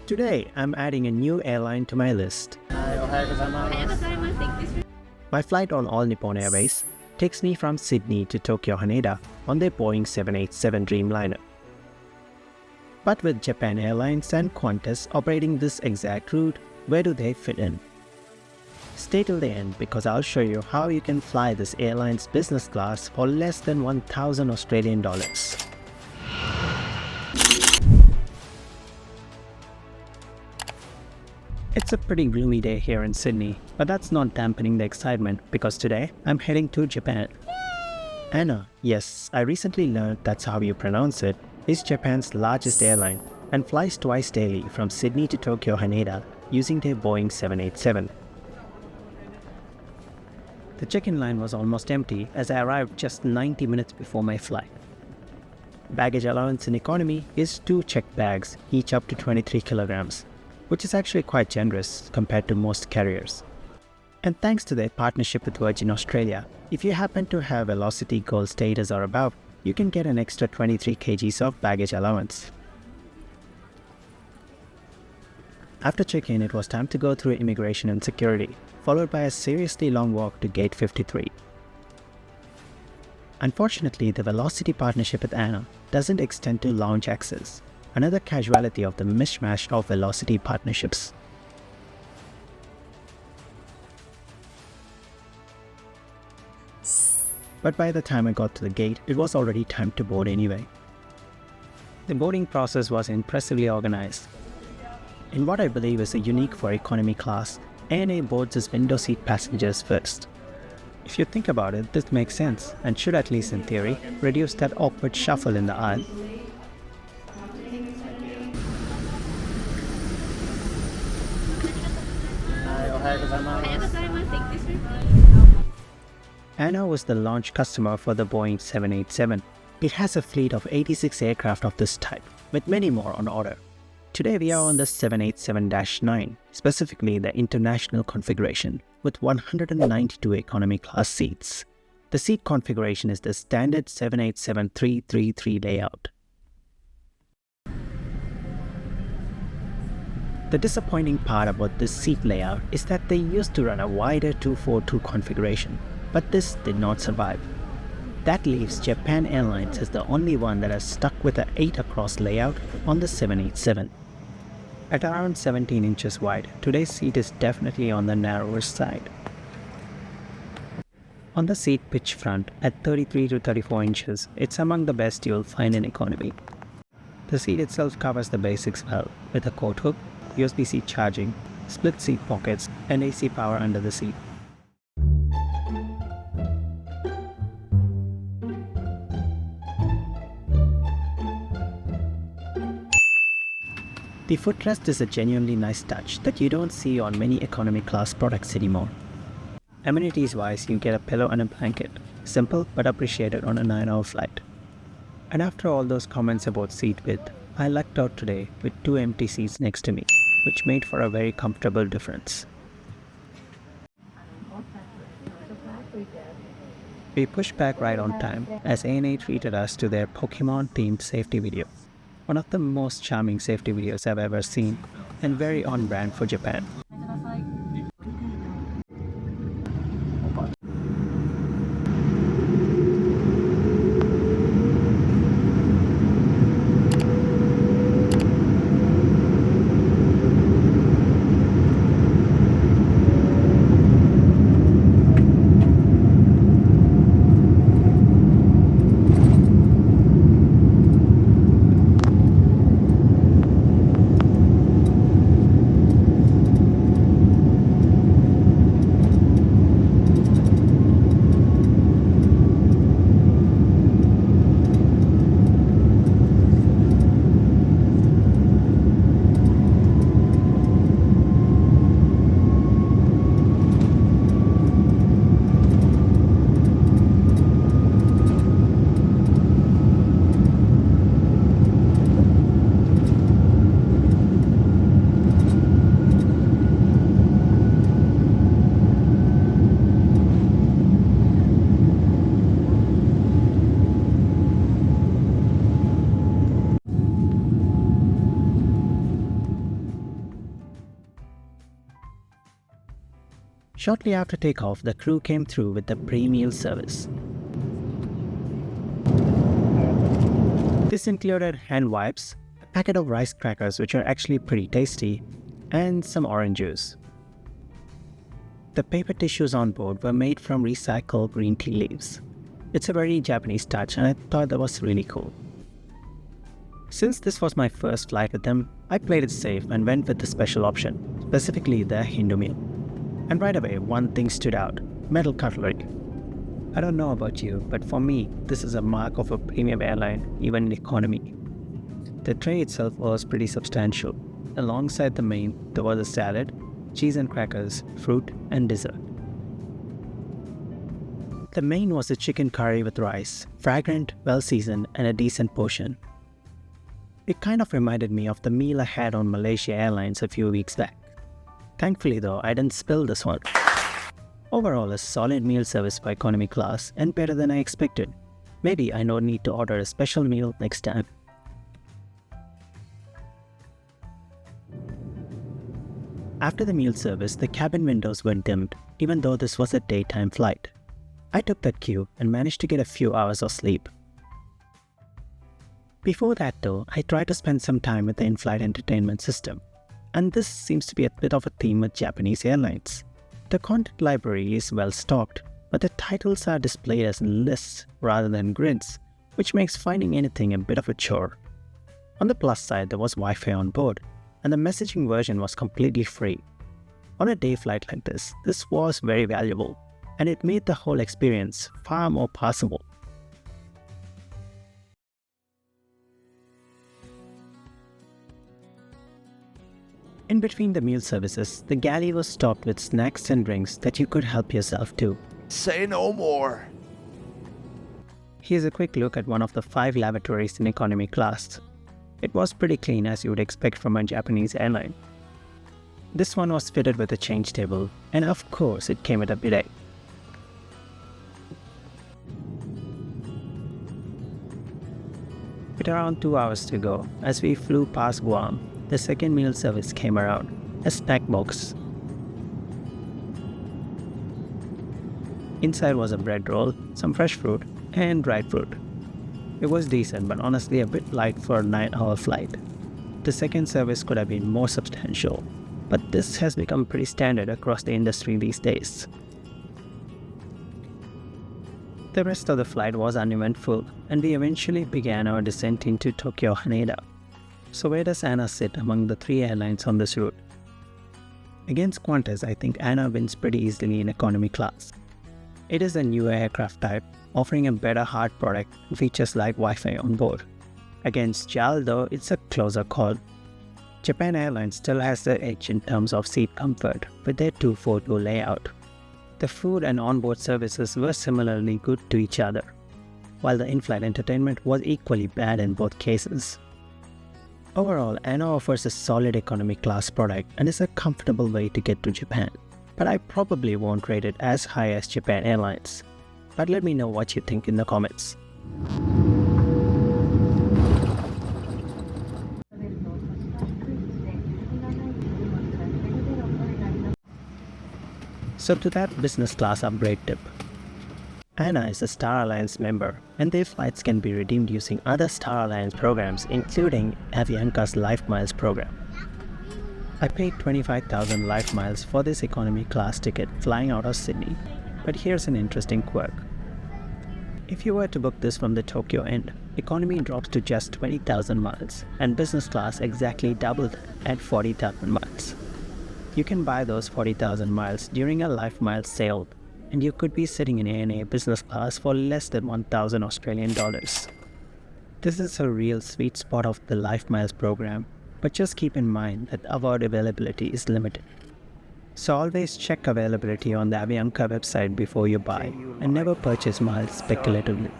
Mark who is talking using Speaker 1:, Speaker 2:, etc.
Speaker 1: Today, I'm adding a new airline to my list. My flight on All Nippon Airways takes me from Sydney to Tokyo Haneda on their Boeing 787 Dreamliner. But with Japan Airlines and Qantas operating this exact route, where do they fit in? Stay till the end because I'll show you how you can fly this airline's business class for less than 1,000 Australian dollars. It's a pretty gloomy day here in Sydney, but that's not dampening the excitement because today I'm heading to Japan. ANA, yes, I recently learned that's how you pronounce it, is Japan's largest airline and flies twice daily from Sydney to Tokyo Haneda using their Boeing 787. The check-in line was almost empty as I arrived just 90 minutes before my flight. Baggage allowance in economy is 2 checked bags, each up to 23 kilograms, which is actually quite generous compared to most carriers. And thanks to their partnership with Virgin Australia, if you happen to have Velocity Gold status or above, you can get an extra 23 kgs of baggage allowance. After check-in, it was time to go through immigration and security, followed by a seriously long walk to Gate 53. Unfortunately, the Velocity partnership with ANA doesn't extend to lounge access, another casualty of the mishmash of Velocity partnerships. But by the time I got to the gate, it was already time to board anyway. The boarding process was impressively organized. In what I believe is a unique for economy class, ANA boards its window seat passengers first. If you think about it, this makes sense and should, at least in theory, reduce that awkward shuffle in the aisle. ANA was the launch customer for the Boeing 787. It has a fleet of 86 aircraft of this type, with many more on order. Today we are on the 787-9, specifically the international configuration, with 192 economy class seats. The seat configuration is the standard 787-333 layout. The disappointing part about this seat layout is that they used to run a wider 242 configuration, but this did not survive. That leaves Japan Airlines as the only one that has stuck with an 8 across layout on the 787. At around 17 inches wide, today's seat is definitely on the narrower side. On the seat pitch front at 33 to 34 inches, it's among the best you'll find in economy. The seat itself covers the basics well, with a coat hook, USB-C charging, split seat pockets, and AC power under the seat. The footrest is a genuinely nice touch that you don't see on many economy class products anymore. Amenities wise, you get a pillow and a blanket, simple but appreciated on a 9-hour flight. And after all those comments about seat width, I lucked out today with 2 empty seats next to me, which made for a very comfortable difference. We pushed back right on time as ANA treated us to their Pokemon themed safety video. One of the most charming safety videos I've ever seen, and very on brand for Japan. Shortly after takeoff, the crew came through with the pre-meal service. This included hand wipes, a packet of rice crackers which are actually pretty tasty, and some orange juice. The paper tissues on board were made from recycled green tea leaves. It's a very Japanese touch and I thought that was really cool. Since this was my first flight with them, I played it safe and went with the special option, specifically the Hindu meal. And right away, one thing stood out: metal cutlery. I don't know about you, but for me, this is a mark of a premium airline, even in economy. The tray itself was pretty substantial. Alongside the main, there was a salad, cheese and crackers, fruit, and dessert. The main was a chicken curry with rice, fragrant, well-seasoned, and a decent portion. It kind of reminded me of the meal I had on Malaysia Airlines a few weeks back. Thankfully though, I didn't spill this one. Overall, a solid meal service for economy class and better than I expected. Maybe I don't need to order a special meal next time. After the meal service, the cabin windows were dimmed, even though this was a daytime flight. I took that cue and managed to get a few hours of sleep. Before that though, I tried to spend some time with the in-flight entertainment system. And this seems to be a bit of a theme with Japanese airlines. The content library is well stocked, but the titles are displayed as lists rather than grids, which makes finding anything a bit of a chore. On the plus side, there was Wi-Fi on board, and the messaging version was completely free. On a day flight like this was very valuable, and it made the whole experience far more passable. In between the meal services, the galley was stocked with snacks and drinks that you could help yourself to.
Speaker 2: Say no more.
Speaker 1: Here's a quick look at one of the 5 lavatories in economy class. It was pretty clean as you would expect from a Japanese airline. This one was fitted with a change table, and of course it came with a bidet. With around 2 hours to go, as we flew past Guam, the second meal service came around, a snack box. Inside was a bread roll, some fresh fruit, and dried fruit. It was decent, but honestly a bit light for a 9-hour flight. The second service could have been more substantial, but this has become pretty standard across the industry these days. The rest of the flight was uneventful, and we eventually began our descent into Tokyo Haneda. So where does ANA sit among the 3 airlines on this route? Against Qantas, I think ANA wins pretty easily in economy class. It is a newer aircraft type, offering a better hard product and features like Wi-Fi on board. Against JAL though, it's a closer call. Japan Airlines still has the edge in terms of seat comfort with their 242 layout. The food and onboard services were similarly good to each other, while the in-flight entertainment was equally bad in both cases. Overall, ANA offers a solid economy class product and is a comfortable way to get to Japan, but I probably won't rate it as high as Japan Airlines. But let me know what you think in the comments. So to that business class upgrade tip. ANA is a Star Alliance member, and their flights can be redeemed using other Star Alliance programs, including Avianca's LifeMiles program. I paid 25,000 LifeMiles for this economy class ticket flying out of Sydney, but here's an interesting quirk. If you were to book this from the Tokyo end, economy drops to just 20,000 miles, and business class exactly doubled at 40,000 miles. You can buy those 40,000 miles during a LifeMiles sale, and you could be sitting in ANA business class for less than 1,000 Australian dollars. This is a real sweet spot of the LifeMiles program, but just keep in mind that award availability is limited. So always check availability on the Avianca website before you buy, and never purchase miles speculatively.